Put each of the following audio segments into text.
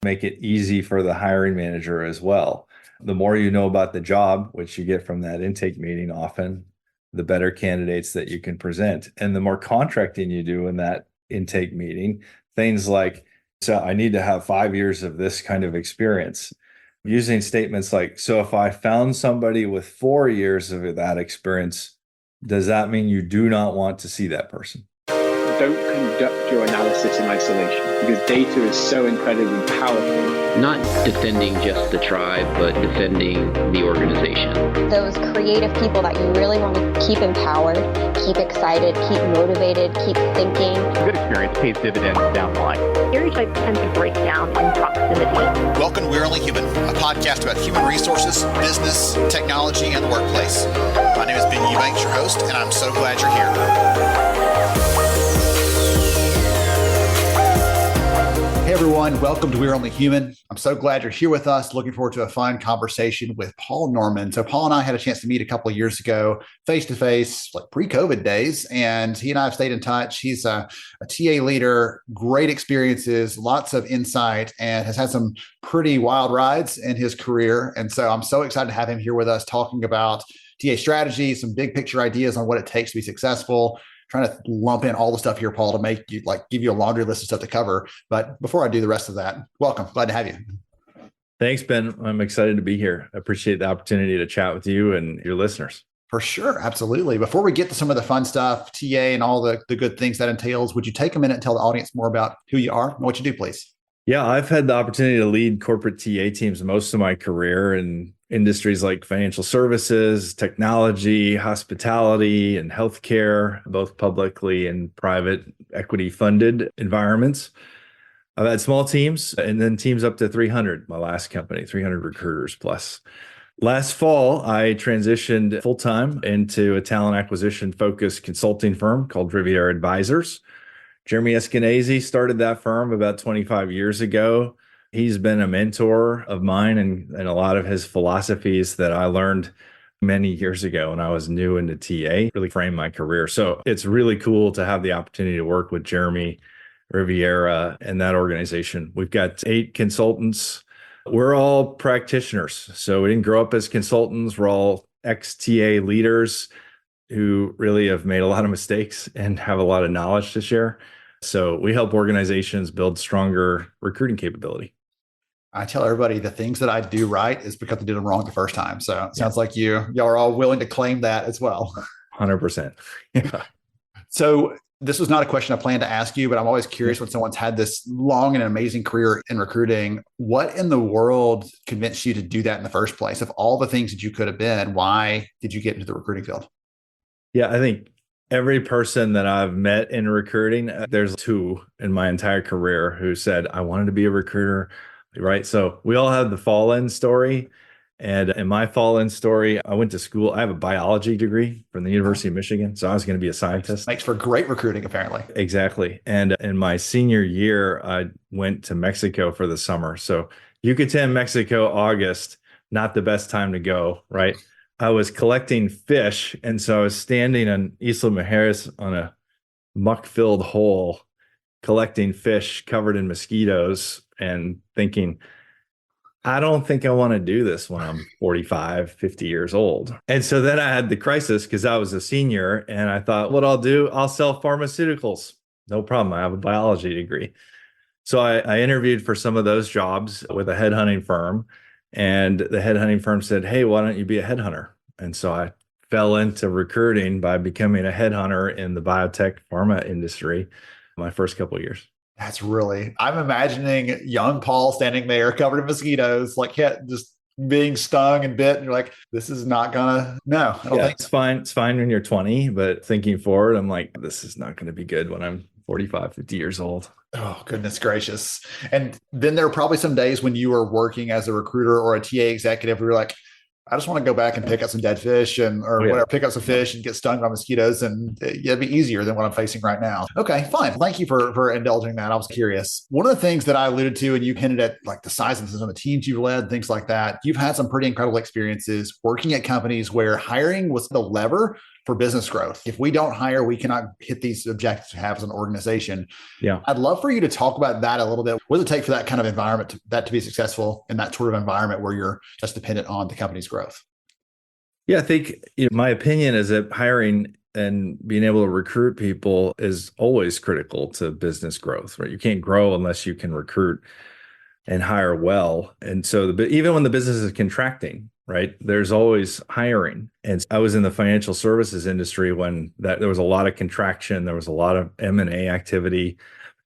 make it easy for the hiring manager as well. The more you know about the job, which you get from that intake meeting often, the better candidates that you can present. And the more contracting you do in that intake meeting, things like, so I need to have 5 years of this kind of experience. Using statements like, so if I found somebody with 4 years of that experience, does that mean you do not want to see that person? Don't conduct your analysis in isolation because data is so incredibly powerful. Not defending just the tribe, but defending the organization. Those creative people that you really want to keep empowered, keep excited, keep motivated, keep thinking. A good experience pays dividends down the line. Stereotypes tend to break down in proximity. Welcome to We're Only Human, a podcast about human resources, business, technology, and the workplace. My name is Ben Eubanks, your host, and I'm so glad you're here. Hey everyone, welcome to We're Only Human. I'm so glad you're here with us. Looking forward to a fun conversation with Paul Norman. So Paul and I had a chance to meet a couple of years ago, face-to-face, like pre-COVID days, and he and I have stayed in touch. He's a TA leader, great experiences, lots of insight, and has had some pretty wild rides in his career. And so I'm so excited to have him here with us talking about TA strategy, some big picture ideas on what it takes to be successful. Trying to lump in all the stuff here, Paul, to make you give you a laundry list of stuff to cover. But before I do the rest of that, welcome. Glad to have you. Thanks, Ben. I'm excited to be here. I appreciate the opportunity to chat with you and your listeners. For sure. Absolutely. Before we get to some of the fun stuff, TA and all the good things that entails, would you take a minute and tell the audience more about who you are and what you do, please? Yeah, I've had the opportunity to lead corporate TA teams most of my career in industries like financial services, technology, hospitality, and healthcare, both publicly and private equity funded environments. I've had small teams and then teams up to 300, my last company, 300 recruiters plus. Last fall, I transitioned full-time into a talent acquisition focused consulting firm called Riviera Advisors. Jeremy Eskenazi started that firm about 25 years ago. He's been a mentor of mine and a lot of his philosophies that I learned many years ago when I was new into TA really framed my career. So it's really cool to have the opportunity to work with Jeremy Riviera and that organization. We've got 8 consultants. We're all practitioners. So we didn't grow up as consultants. We're all ex-TA leaders who really have made a lot of mistakes and have a lot of knowledge to share. So we help organizations build stronger recruiting capability. I tell everybody the things that I do right is because I did them wrong the first time. So it sounds like y'all are all willing to claim that as well. 100%. Yeah. So this was not a question I planned to ask you, but I'm always curious when someone's had this long and amazing career in recruiting, what in the world convinced you to do that in the first place? Of all the things that you could have been, why did you get into the recruiting field? Yeah, I think every person that I've met in recruiting, there's 2 in my entire career who said, I wanted to be a recruiter, right? So we all have the fall-in story. And in my fall-in story, I went to school. I have a biology degree from the University of Michigan. So I was going to be a scientist. Makes for great recruiting, apparently. Exactly. And in my senior year, I went to Mexico for the summer. So Yucatan, Mexico, August, not the best time to go, right? I was collecting fish. And so I was standing on Isla Mujeres on a muck-filled hole, collecting fish covered in mosquitoes and thinking, I don't think I want to do this when I'm 45, 50 years old. And so then I had the crisis because I was a senior and I thought, what I'll do, I'll sell pharmaceuticals. No problem. I have a biology degree. So I interviewed for some of those jobs with a headhunting firm. And the headhunting firm said, hey, why don't you be a headhunter? And so I fell into recruiting by becoming a headhunter in the biotech pharma industry my first couple of years. That's really, I'm imagining young Paul standing there covered in mosquitoes, like just being stung and bit. And you're like, this is not gonna, no, I don't think it's fine. It's fine when you're 20, but thinking forward, I'm like, this is not going to be good when I'm 45, 50 years old. Oh, goodness gracious. And then there are probably some days when you were working as a recruiter or a TA executive where you're like, I just want to go back and pick up some dead fish whatever, pick up some fish and get stung by mosquitoes. And it'd be easier than what I'm facing right now. Okay, fine. Thank you for indulging that. I was curious. One of the things that I alluded to, and you hinted at like the size of some of the teams you've led, things like that. You've had some pretty incredible experiences working at companies where hiring was the lever for business growth. If we don't hire, we cannot hit these objectives we have as an organization. Yeah. I'd love for you to talk about that a little bit. What does it take for that kind of environment to be successful in that sort of environment where you're just dependent on the company's growth? Yeah, I think my opinion is that hiring and being able to recruit people is always critical to business growth, right? You can't grow unless you can recruit and hire well. And so even when the business is contracting, right, there's always hiring. And I was in the financial services industry when there was a lot of contraction, there was a lot of M&A activity.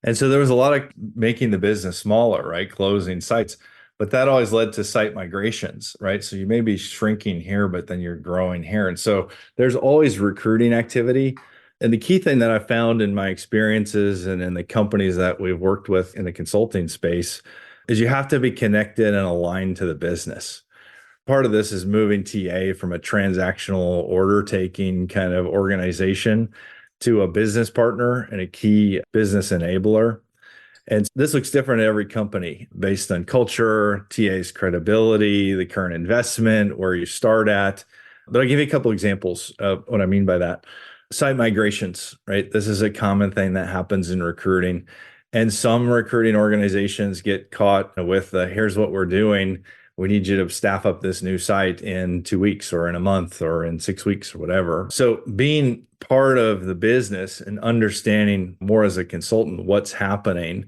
And so there was a lot of making the business smaller, right? Closing sites. But that always led to site migrations, right? So you may be shrinking here, but then you're growing here. And so there's always recruiting activity. And the key thing that I found in my experiences and in the companies that we've worked with in the consulting space is you have to be connected and aligned to the business. Part of this is moving TA from a transactional order taking kind of organization to a business partner and a key business enabler. And this looks different at every company based on culture, TA's credibility, the current investment, where you start at. But I'll give you a couple examples of what I mean by that. Site migrations, right? This is a common thing that happens in recruiting. And some recruiting organizations get caught with here's what we're doing. We need you to staff up this new site in 2 weeks or in a month or in 6 weeks or whatever. So being part of the business and understanding more as a consultant what's happening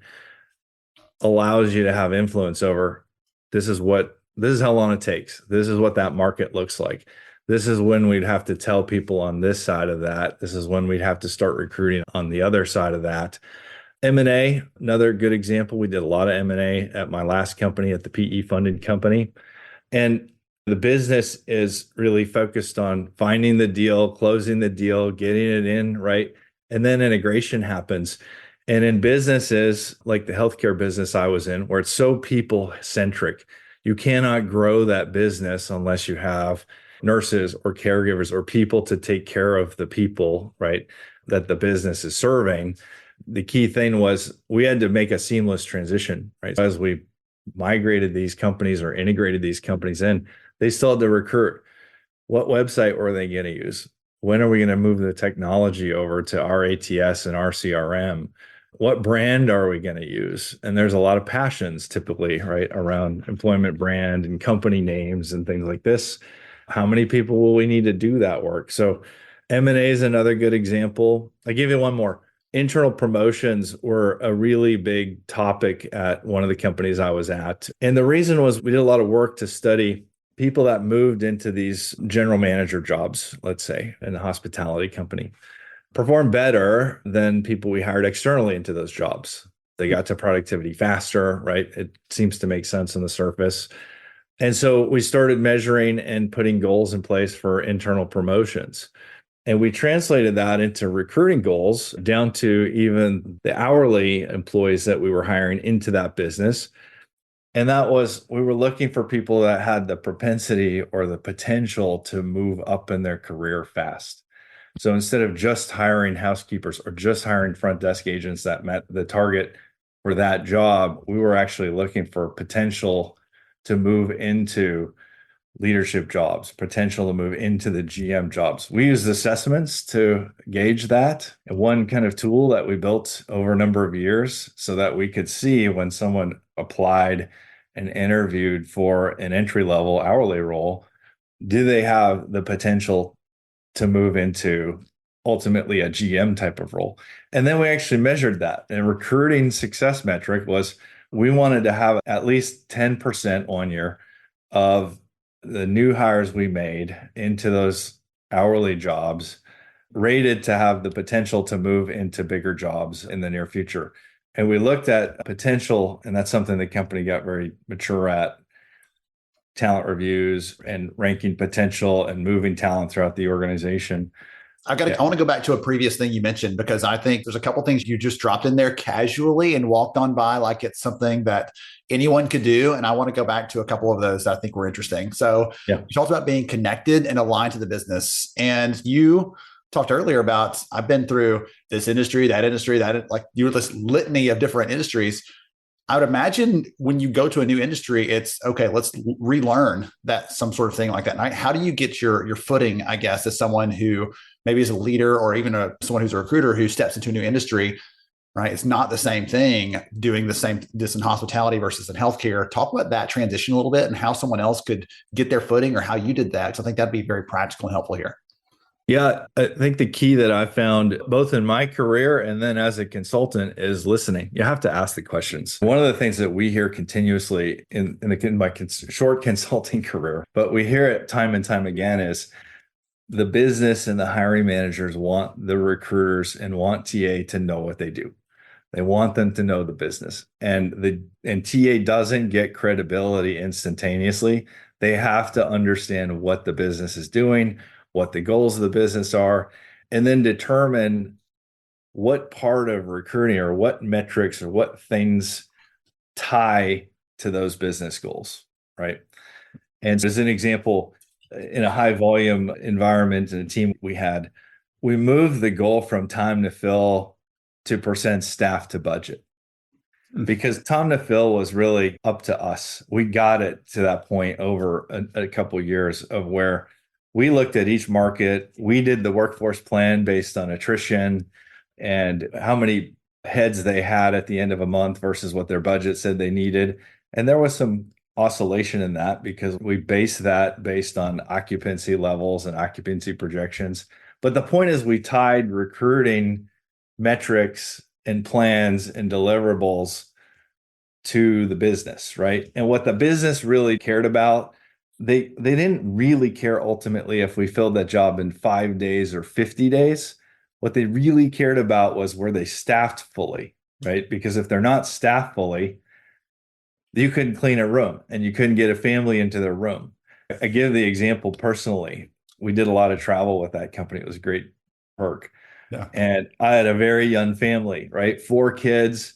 allows you to have influence over this is how long it takes. This is what that market looks like. This is when we'd have to tell people on this side of that. This is when we'd have to start recruiting on the other side of that. M&A, another good example. We did a lot of M&A at my last company, at the PE funded company. And the business is really focused on finding the deal, closing the deal, getting it in, right? And then integration happens. And in businesses like the healthcare business I was in, where it's so people centric, you cannot grow that business unless you have nurses or caregivers or people to take care of the people, right, that the business is serving. The key thing was we had to make a seamless transition, right? As we migrated these companies or integrated these companies in, they still had to recruit. What website were they going to use? When are we going to move the technology over to our ATS and our CRM? What brand are we going to use? And there's a lot of passions typically, right, around employment brand and company names and things like this. How many people will we need to do that work? So M&A is another good example. I'll give you one more. Internal promotions were a really big topic at one of the companies I was at. And the reason was we did a lot of work to study people that moved into these general manager jobs, let's say, in a hospitality company, performed better than people we hired externally into those jobs. They got to productivity faster, right? It seems to make sense on the surface. And so we started measuring and putting goals in place for internal promotions. And we translated that into recruiting goals down to even the hourly employees that we were hiring into that business. And that was, we were looking for people that had the propensity or the potential to move up in their career fast. So instead of just hiring housekeepers or just hiring front desk agents that met the target for that job, we were actually looking for potential to move into leadership jobs, potential to move into the GM jobs. We used assessments to gauge that. And one kind of tool that we built over a number of years so that we could see when someone applied and interviewed for an entry-level hourly role, do they have the potential to move into ultimately a GM type of role? And then we actually measured that. And recruiting success metric was we wanted to have at least 10% 1 year of the new hires we made into those hourly jobs rated to have the potential to move into bigger jobs in the near future. And we looked at potential, and that's something the company got very mature at, talent reviews and ranking potential and moving talent throughout the organization. I want to go back to a previous thing you mentioned, because I think there's a couple things you just dropped in there casually and walked on by like it's something that anyone could do. And I want to go back to a couple of those that I think were interesting. So you talked about being connected and aligned to the business. And you talked earlier about, I've been through this industry, that, like you were this litany of different industries. I would imagine when you go to a new industry, it's okay, let's relearn that, some sort of thing like that. And how do you get your footing, I guess, as someone who maybe as a leader or even someone who's a recruiter who steps into a new industry, right? It's not the same thing doing this in hospitality versus in healthcare. Talk about that transition a little bit and how someone else could get their footing or how you did that. Because I think that'd be very practical and helpful here. Yeah, I think the key that I found both in my career and then as a consultant is listening. You have to ask the questions. One of the things that we hear continuously in my short consulting career, but we hear it time and time again, is the business and the hiring managers want the recruiters and want TA to know what they do. They want them to know the business, and TA doesn't get credibility instantaneously. They have to understand what the business is doing, what the goals of the business are, and then determine what part of recruiting or what metrics or what things tie to those business goals, right? And as an example, in a high volume environment and a team we moved the goal from time to fill to percent staff to budget, because time to fill was really up to us. We got it to that point over a couple of years of where we looked at each market. We did the workforce plan based on attrition and how many heads they had at the end of a month versus what their budget said they needed. And there was some oscillation in that because we based on occupancy levels and occupancy projections. But the point is, we tied recruiting metrics and plans and deliverables to the business, right? And what the business really cared about, they didn't really care ultimately if we filled that job in 5 days or 50 days. What they really cared about was, were they staffed fully, right? Because if they're not staffed fully, you couldn't clean a room and you couldn't get a family into their room. I give the example personally. We did a lot of travel with that company. It was a great perk. Yeah. And I had a very young family, right? 4 kids.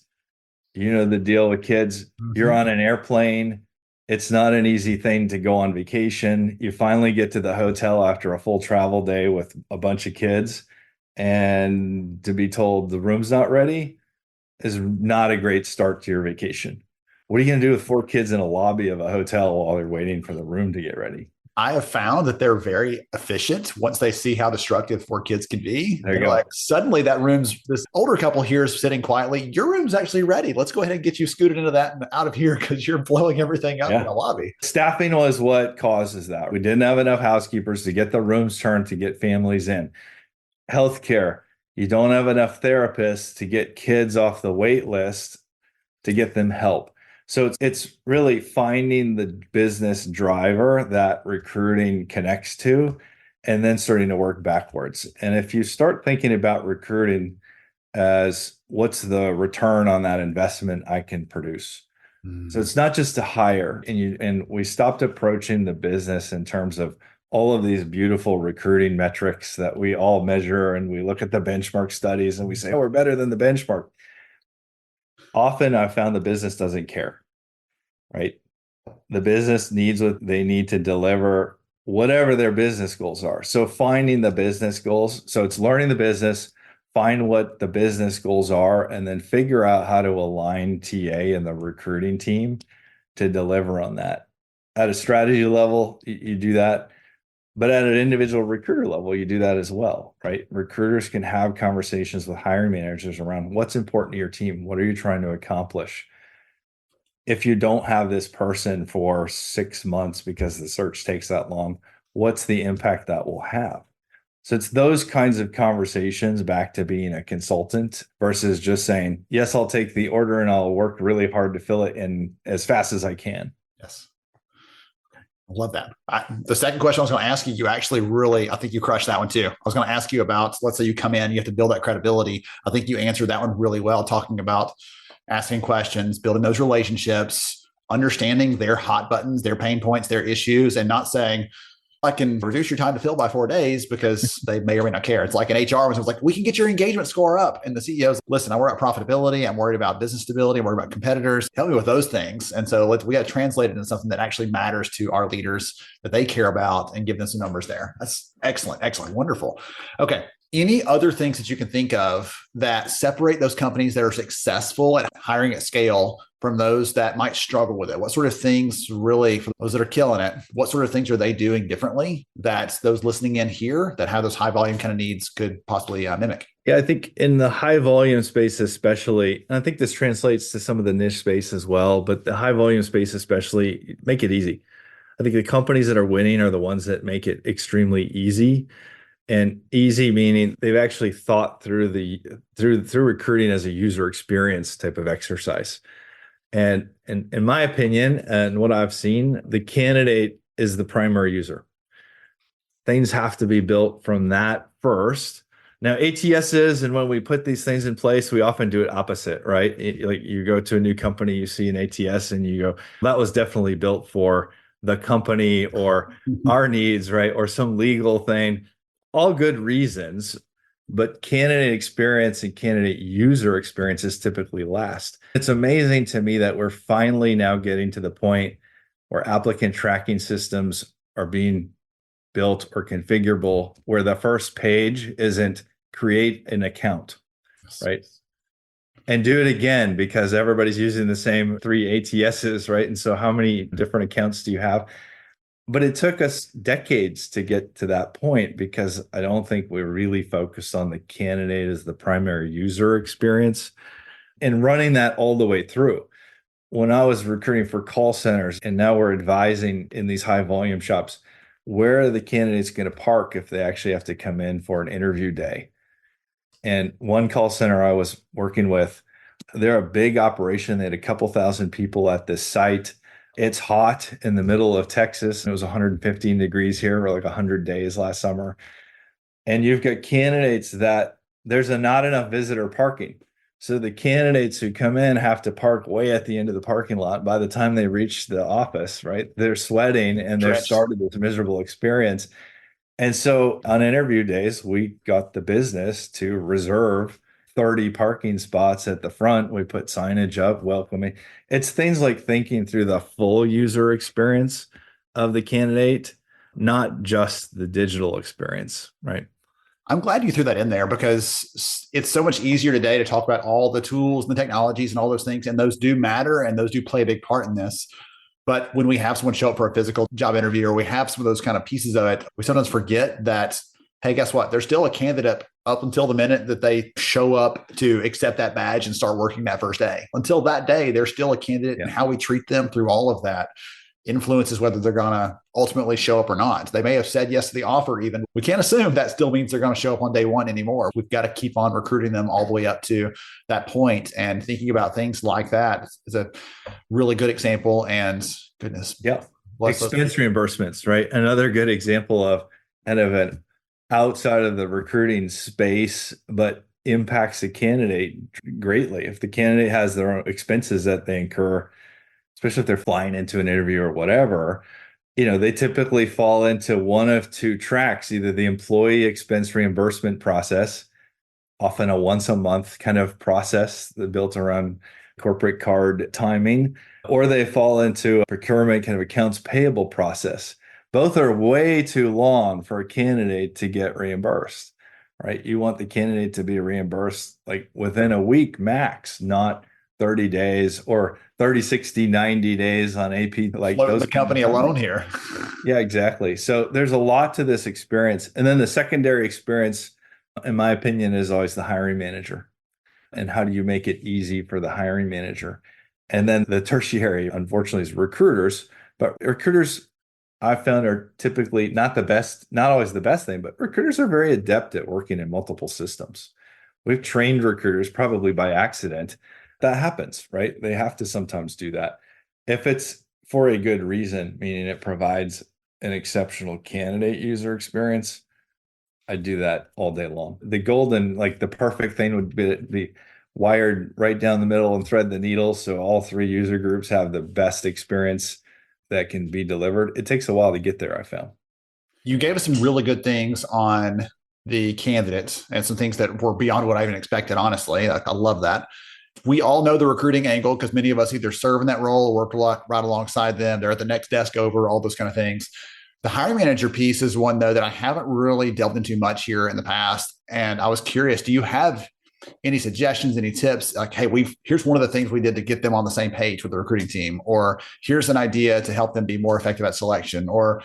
You know the deal with kids. Mm-hmm. You're on an airplane. It's not an easy thing to go on vacation. You finally get to the hotel after a full travel day with a bunch of kids, and to be told the room's not ready is not a great start to your vacation. What are you going to do with 4 kids in a lobby of a hotel while they're waiting for the room to get ready? I have found that they're very efficient once they see how destructive 4 kids can be. They're like, suddenly this older couple here is sitting quietly. Your room's actually ready. Let's go ahead and get you scooted into that and out of here because you're blowing everything up in the lobby. Staffing was what causes that. We didn't have enough housekeepers to get the rooms turned, to get families in. Healthcare, you don't have enough therapists to get kids off the wait list to get them help. So it's really finding the business driver that recruiting connects to, and then starting to work backwards. And if you start thinking about recruiting as, what's the return on that investment I can produce? So it's not just to hire, and we stopped approaching the business in terms of all of these beautiful recruiting metrics that we all measure, and we look at the benchmark studies and we say, oh, we're better than the benchmark. Often I found the business doesn't care, right? The business needs what they need to deliver, whatever their business goals are. So finding the business goals. So it's learning the business, find what the business goals are, and then figure out how to align TA and the recruiting team to deliver on that. At a strategy level, you do that. But at an individual recruiter level, you do that as well, right? Recruiters can have conversations with hiring managers around what's important to your team. What are you trying to accomplish? If you don't have this person for 6 months because the search takes that long, what's the impact that will have? So it's those kinds of conversations, back to being a consultant versus just saying, yes, I'll take the order and I'll work really hard to fill it in as fast as I can. Yes. I love that. The second question I was going to ask you actually really, I think you crushed that one too. I was going to ask you about, let's say you come in, you have to build that credibility. I think you answered that one really well, talking about asking questions, building those relationships, understanding their hot buttons, their pain points, their issues, and not saying, I can reduce your time to fill by 4 days because they may or may not care. It's like an HR was like, we can get your engagement score up. And the CEO's, listen, I worry about profitability. I'm worried about business stability. I'm worried about competitors. Help me with those things. And so we got to translate it into something that actually matters to our leaders, that they care about, and give them some numbers there. That's excellent. Excellent. Wonderful. Okay. Any other things that you can think of that separate those companies that are successful at hiring at scale from those that might struggle with it? What sort of things really, for those that are killing it, what sort of things are they doing differently that those listening in here that have those high volume kind of needs could possibly mimic? Yeah, I think in the high volume space, especially, and I think this translates to some of the niche space as well, but the high volume space, especially, make it easy. I think the companies that are winning are the ones that make it extremely easy. And easy meaning they've actually thought through through recruiting as a user experience type of exercise. And in my opinion, and what I've seen, the candidate is the primary user. Things have to be built from that first. Now, ATSs, and when we put these things in place, we often do it opposite, right? Like you go to a new company, you see an ATS, and you go, that was definitely built for the company or our needs, right? Or some legal thing. All good reasons, but candidate experience and candidate user experience is typically last. It's amazing to me that we're finally now getting to the point where applicant tracking systems are being built or configurable, where the first page isn't create an account, right? And do it again because everybody's using the same 3 ATSs, right? And so how many different accounts do you have? But it took us decades to get to that point because I don't think we really focused on the candidate as the primary user experience and running that all the way through. When I was recruiting for call centers, and now we're advising in these high volume shops, where are the candidates going to park if they actually have to come in for an interview day? And one call center I was working with, they're a big operation. They had a couple thousand people at this site. It's hot in the middle of Texas. It was 115 degrees here for like 100 days last summer. And you've got candidates that there's not enough visitor parking. So the candidates who come in have to park way at the end of the parking lot. By the time they reach the office, right, they're sweating and they're started this miserable experience. And so on interview days, we got the business to reserve 30 parking spots at the front. We put signage up welcoming. It's things like thinking through the full user experience of the candidate, not just the digital experience, right? I'm glad you threw that in there because it's so much easier today to talk about all the tools and the technologies and all those things. And those do matter and those do play a big part in this. But when we have someone show up for a physical job interview or we have some of those kind of pieces of it, we sometimes forget that, hey, guess what? They're still a candidate up until the minute that they show up to accept that badge and start working that first day. Until that day, they're still a candidate, and how we treat them through all of that influences whether they're going to ultimately show up or not. They may have said yes to the offer even. We can't assume that still means they're going to show up on day one anymore. We've got to keep on recruiting them all the way up to that point. And thinking about things like that is a really good example. And goodness. Yeah. Expense reimbursements, right? Another good example of kind of an outside of the recruiting space, but impacts the candidate greatly. If the candidate has their own expenses that they incur, especially if they're flying into an interview or whatever, they typically fall into one of two tracks, either the employee expense reimbursement process, often a once a month kind of process that built around corporate card timing, or they fall into a procurement kind of accounts payable process. Both are way too long for a candidate to get reimbursed, right? You want the candidate to be reimbursed like within a week max, not 30 days or 30, 60, 90 days on AP. Like those the company alone here. Yeah, exactly. So there's a lot to this experience. And then the secondary experience, in my opinion, is always the hiring manager. And how do you make it easy for the hiring manager? And then the tertiary, unfortunately, is recruiters. But recruiters, I've found, are typically not the best, not always the best thing, but recruiters are very adept at working in multiple systems. We've trained recruiters probably by accident. That happens, right? They have to sometimes do that. If it's for a good reason, meaning it provides an exceptional candidate user experience, I do that all day long. The golden, like the perfect thing would be wired right down the middle and thread the needle. So all three user groups have the best experience that can be delivered. It takes a while to get there, I found. You gave us some really good things on the candidates and some things that were beyond what I even expected, honestly. I love that. We all know the recruiting angle because many of us either serve in that role or work right alongside them. They're at the next desk over, all those kind of things. The hiring manager piece is one, though, that I haven't really delved into much here in the past. And I was curious, do you have any suggestions, any tips? Like, hey, here's one of the things we did to get them on the same page with the recruiting team, or here's an idea to help them be more effective at selection, or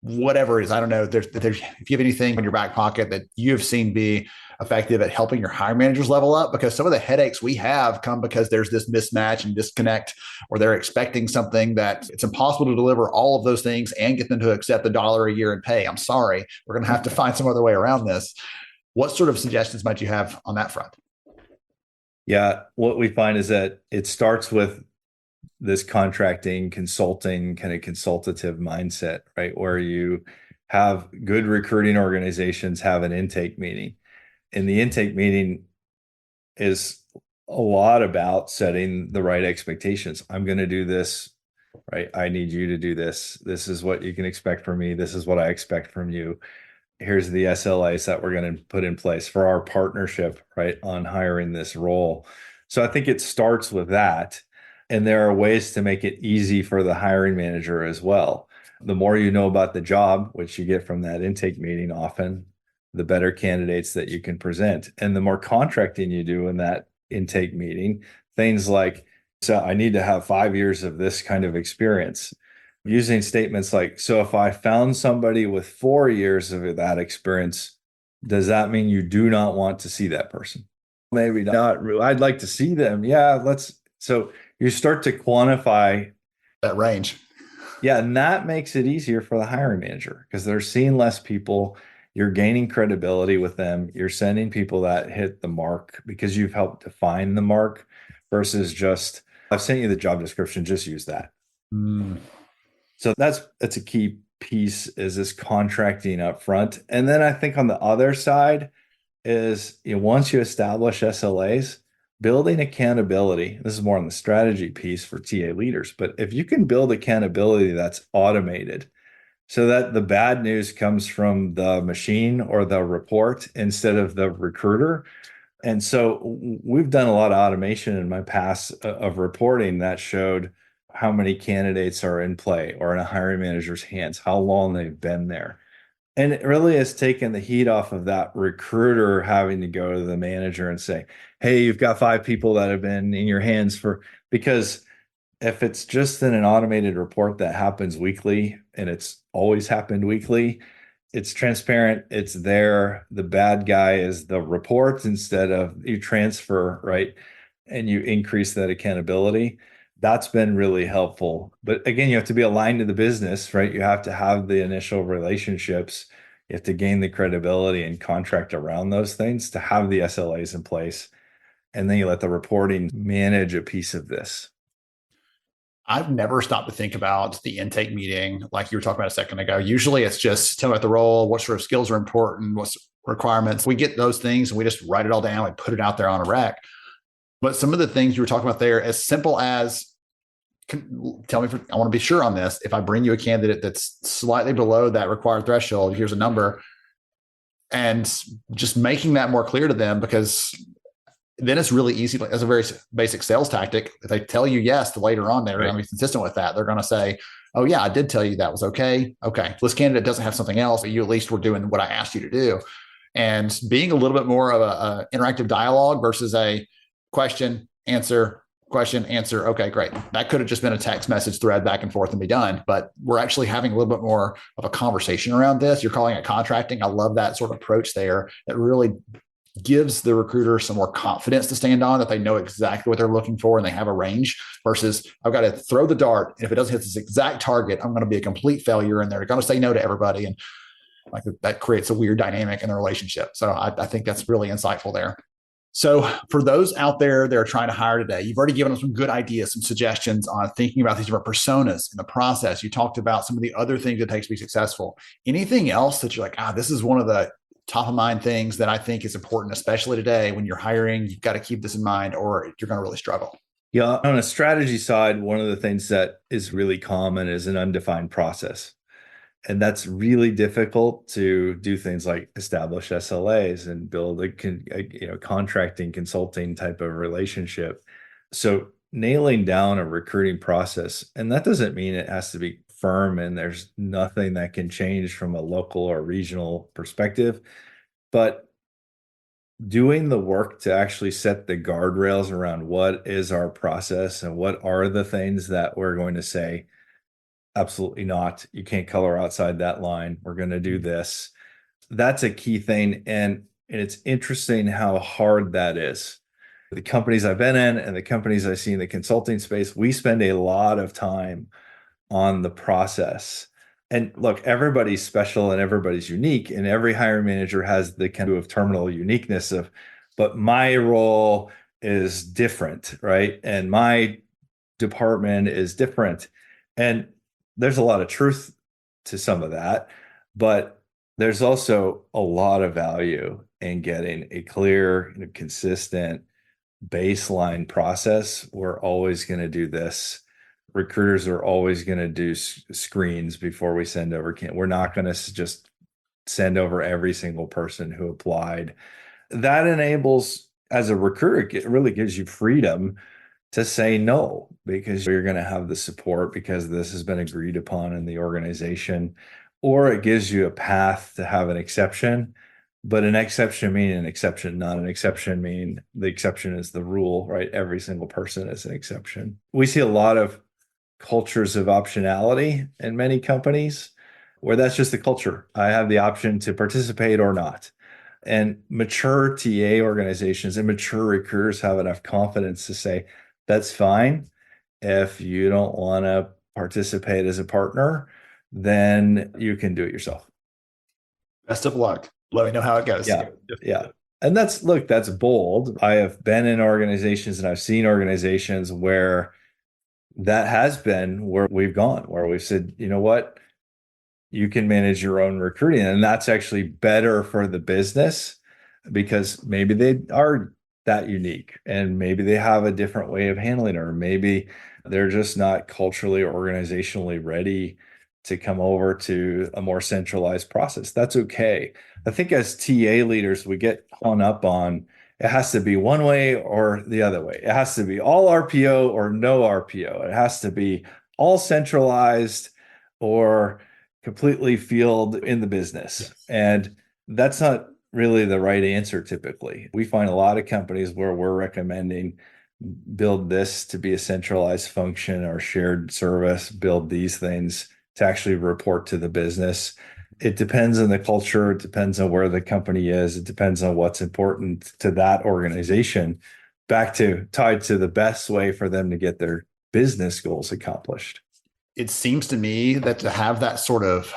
whatever it is. I don't know. If you have anything in your back pocket that you have seen be effective at helping your hiring managers level up, because some of the headaches we have come because there's this mismatch and disconnect, or they're expecting something that it's impossible to deliver all of those things and get them to accept $1 a year in pay. I'm sorry, we're going to have to find some other way around this. What sort of suggestions might you have on that front? Yeah, what we find is that it starts with this contracting, consulting, kind of consultative mindset, right? Where you have good recruiting organizations have an intake meeting. And the intake meeting is a lot about setting the right expectations. I'm going to do this, right? I need you to do this. This is what you can expect from me. This is what I expect from you. Here's the SLAs that we're going to put in place for our partnership, right, on hiring this role. So I think it starts with that. And there are ways to make it easy for the hiring manager as well. The more you know about the job, which you get from that intake meeting often, the better candidates that you can present. And the more contracting you do in that intake meeting, things like, so I need to have 5 years of this kind of experience. Using statements like, so if I found somebody with 4 years of that experience, does that mean you do not want to see that person? Maybe not. I'd like to see them. Yeah, so you start to quantify that range. Yeah, and that makes it easier for the hiring manager because they're seeing less people. You're gaining credibility with them. You're sending people that hit the mark because you've helped define the mark versus just, I've sent you the job description, just use that. So that's a key piece, is this contracting up front. And then I think on the other side is, once you establish SLAs, building accountability. This is more on the strategy piece for TA leaders, but if you can build accountability that's automated so that the bad news comes from the machine or the report instead of the recruiter. And so we've done a lot of automation in my past of reporting that showed how many candidates are in play or in a hiring manager's hands, how long they've been there. And it really has taken the heat off of that recruiter having to go to the manager and say, hey, you've got 5 people that have been in your hands because if it's just in an automated report that happens weekly, and it's always happened weekly, it's transparent, it's there. The bad guy is the report instead of you transfer, right? And you increase that accountability. That's been really helpful. But again, you have to be aligned to the business, right? You have to have the initial relationships. You have to gain the credibility and contract around those things to have the SLAs in place. And then you let the reporting manage a piece of this. I've never stopped to think about the intake meeting like you were talking about a second ago. Usually it's just tell me about the role, what sort of skills are important, what's requirements. We get those things and we just write it all down, we put it out there on a rack. But some of the things you were talking about there, as simple as, tell me, I want to be sure on this. If I bring you a candidate that's slightly below that required threshold, here's a number. And just making that more clear to them, because then it's really easy. As a very basic sales tactic, if they tell you yes, later on, they're going to be consistent with that. They're going to say, oh yeah, I did tell you that was okay. Okay. This candidate doesn't have something else, but you at least were doing what I asked you to do. And being a little bit more of a interactive dialogue versus a question, answer. Okay, great. That could have just been a text message thread back and forth and be done. But we're actually having a little bit more of a conversation around this. You're calling it contracting. I love that sort of approach there. That really gives the recruiter some more confidence to stand on, that they know exactly what they're looking for and they have a range, versus I've got to throw the dart. If it doesn't hit this exact target, I'm going to be a complete failure and they're going to say no to everybody. And like that creates a weird dynamic in the relationship. So I think that's really insightful there. So for those out there that are trying to hire today, you've already given us some good ideas, some suggestions on thinking about these different personas in the process. You talked about some of the other things it takes to be successful. Anything else that you're like, this is one of the top of mind things that I think is important, especially today when you're hiring, you've got to keep this in mind or you're going to really struggle? Yeah, on a strategy side, one of the things that is really common is an undefined process. And that's really difficult to do things like establish SLAs and build a contracting consulting type of relationship. So nailing down a recruiting process, and that doesn't mean it has to be firm, and there's nothing that can change from a local or regional perspective. But doing the work to actually set the guardrails around what is our process and what are the things that we're going to say, absolutely not. You can't color outside that line. We're going to do this. That's a key thing. And it's interesting how hard that is. The companies I've been in and the companies I see in the consulting space, we spend a lot of time on the process. And look, everybody's special and everybody's unique, and every hiring manager has the kind of terminal uniqueness of, but my role is different, right? And my department is different. And there's a lot of truth to some of that, but there's also a lot of value in getting a clear, consistent baseline process. We're always going to do this. Recruiters are always going to do screens before we send over. We're not going to just send over every single person who applied. That enables, as a recruiter, it really gives you freedom to say no, because you're going to have the support because this has been agreed upon in the organization, or it gives you a path to have an exception. But an exception mean an exception, not an exception mean the exception is the rule, right? Every single person is an exception. We see a lot of cultures of optionality in many companies where that's just the culture. I have the option to participate or not. And mature TA organizations and mature recruiters have enough confidence to say, that's fine. If you don't want to participate as a partner, then you can do it yourself. Best of luck. Let me know how it goes. Yeah. And that's bold. I have been in organizations and I've seen organizations where that has been where we've gone, where we've said, you know what, you can manage your own recruiting. And that's actually better for the business because maybe they are that unique and maybe they have a different way of handling it, or maybe they're just not culturally or organizationally ready to come over to a more centralized process. That's okay. I think as TA leaders, we get hung up on it has to be one way or the other way. It has to be all RPO or no RPO. It has to be all centralized or completely field in the business. Yes. And that's not really the right answer typically. We find a lot of companies where we're recommending build this to be a centralized function or shared service, build these things to actually report to the business. It depends on the culture. It depends on where the company is. It depends on what's important to that organization. Tied to the best way for them to get their business goals accomplished. It seems to me that to have that sort of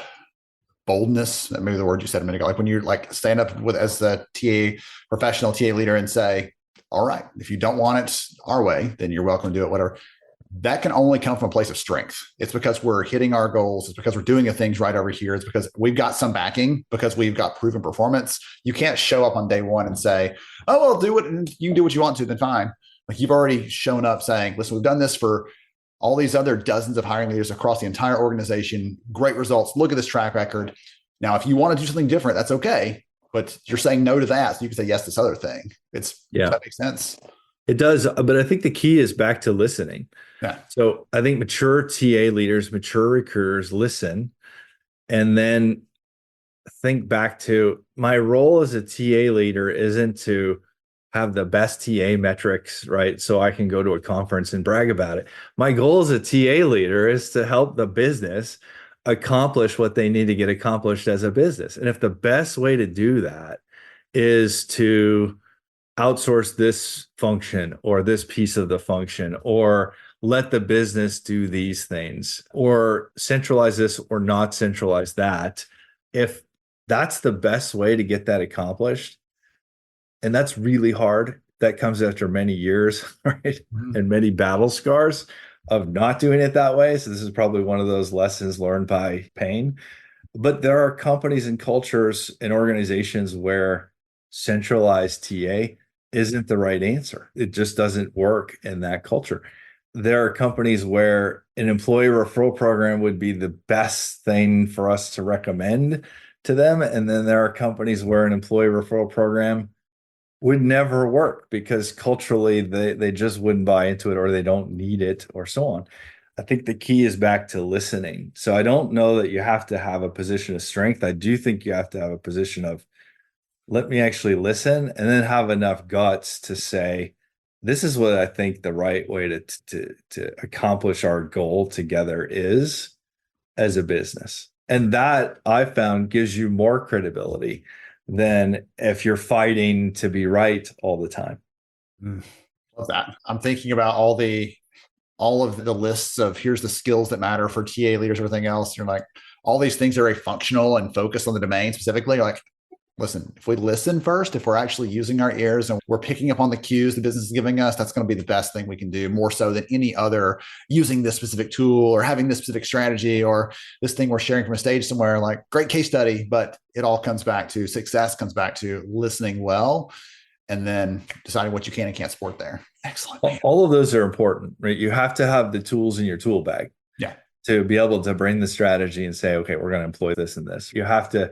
boldness, maybe the word you said a minute ago, like when you like stand up as the professional TA leader and say, all right, if you don't want it our way, then you're welcome to do it, whatever. That can only come from a place of strength. It's because we're hitting our goals. It's because we're doing the things right over here. It's because we've got some backing, because we've got proven performance. You can't show up on day one and say, oh, well, do it. And you can do what you want to, then fine. Like you've already shown up saying, listen, we've done this for all these other dozens of hiring leaders across the entire organization. Great results. Look at this track record. Now, if you want to do something different, that's okay. But you're saying no to that. So you can say yes to this other thing. Does that make sense? It does. But I think the key is back to listening. Yeah. So I think mature TA leaders, mature recruiters listen, and then think back to my role as a TA leader isn't to have the best TA metrics, right? So I can go to a conference and brag about it. My goal as a TA leader is to help the business accomplish what they need to get accomplished as a business. And if the best way to do that is to outsource this function or this piece of the function, or let the business do these things, or centralize this or not centralize that, if that's the best way to get that accomplished, and that's really hard, that comes after many years, right? Mm-hmm. And many battle scars of not doing it that way. So this is probably one of those lessons learned by pain. But there are companies and cultures and organizations where centralized TA isn't the right answer. It just doesn't work in that culture. There are companies where an employee referral program would be the best thing for us to recommend to them. And then there are companies where an employee referral program would never work because culturally they just wouldn't buy into it, or they don't need it, or so on. I think the key is back to listening. So I don't know that you have to have a position of strength. I do think you have to have a position of, let me actually listen, and then have enough guts to say, this is what I think the right way to accomplish our goal together is as a business. And that I found gives you more credibility than if you're fighting to be right all the time. Love that. I'm thinking about all of the lists of here's the skills that matter for TA leaders, everything else. You're like, all these things are very functional and focused on the domain specifically. You're like, listen, if we listen first, if we're actually using our ears and we're picking up on the cues the business is giving us, that's going to be the best thing we can do, more so than any other using this specific tool or having this specific strategy or this thing we're sharing from a stage somewhere. Like, great case study, but it all comes back to success, comes back to listening well, and then deciding what you can and can't support there. Excellent. Man. All of those are important, right? You have to have the tools in your tool bag. Yeah. To be able to bring the strategy and say, okay, we're going to employ this and this. You have to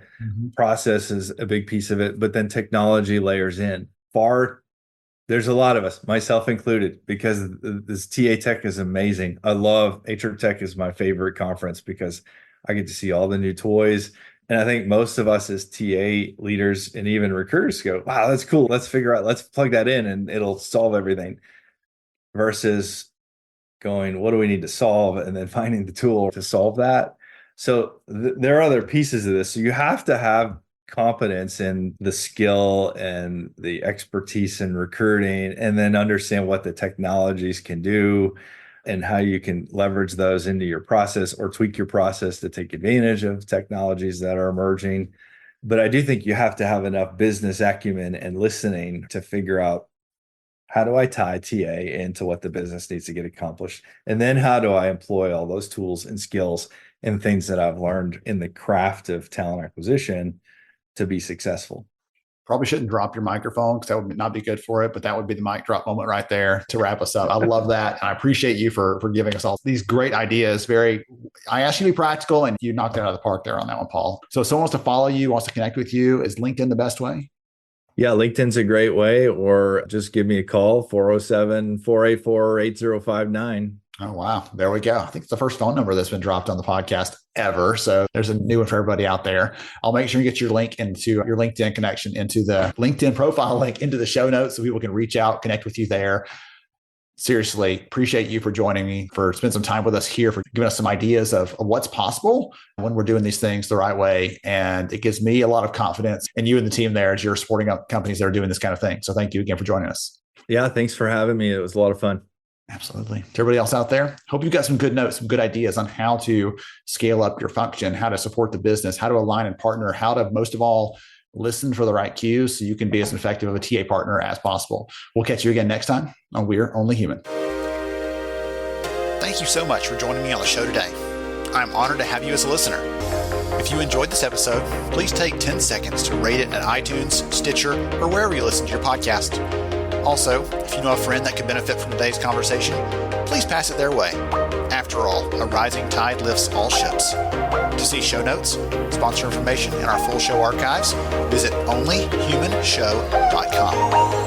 process is a big piece of it, but then technology layers in. There's a lot of us, myself included, because this TA Tech is amazing. I love HR Tech is my favorite conference because I get to see all the new toys. And I think most of us as TA leaders and even recruiters go, wow, that's cool. Let's plug that in and it'll solve everything. Versus going, what do we need to solve? And then finding the tool to solve that. So there are other pieces of this. So you have to have competence in the skill and the expertise in recruiting, and then understand what the technologies can do and how you can leverage those into your process or tweak your process to take advantage of technologies that are emerging. But I do think you have to have enough business acumen and listening to figure out, how do I tie TA into what the business needs to get accomplished? And then how do I employ all those tools and skills and things that I've learned in the craft of talent acquisition to be successful? Probably shouldn't drop your microphone because that would not be good for it, but that would be the mic drop moment right there to wrap us up. I love that. And I appreciate you for giving us all these great ideas. I asked you to be practical and you knocked it out of the park there on that one, Paul. So if someone wants to follow you, wants to connect with you, is LinkedIn the best way? Yeah, LinkedIn's a great way, or just give me a call, 407-484-8059. Oh, wow. There we go. I think it's the first phone number that's been dropped on the podcast ever. So there's a new one for everybody out there. I'll make sure you get your link into your LinkedIn connection into the LinkedIn profile link into the show notes so people can reach out, connect with you there. Seriously, appreciate you for joining me, for spending some time with us here, for giving us some ideas of what's possible when we're doing these things the right way. And it gives me a lot of confidence in you and the team there as you're supporting up companies that are doing this kind of thing. So thank you again for joining us. Yeah, thanks for having me. It was a lot of fun. Absolutely. To everybody else out there, hope you got some good notes, some good ideas on how to scale up your function, how to support the business, how to align and partner, how to, most of all, listen for the right cues so you can be as effective of a TA partner as possible. We'll catch you again next time on We're Only Human. Thank you so much for joining me on the show today. I'm honored to have you as a listener. If you enjoyed this episode, please take 10 seconds to rate it at iTunes, Stitcher, or wherever you listen to your podcast. Also, if you know a friend that could benefit from today's conversation, please pass it their way. After all, a rising tide lifts all ships. To see show notes, sponsor information, and our full show archives, visit onlyhumanshow.com.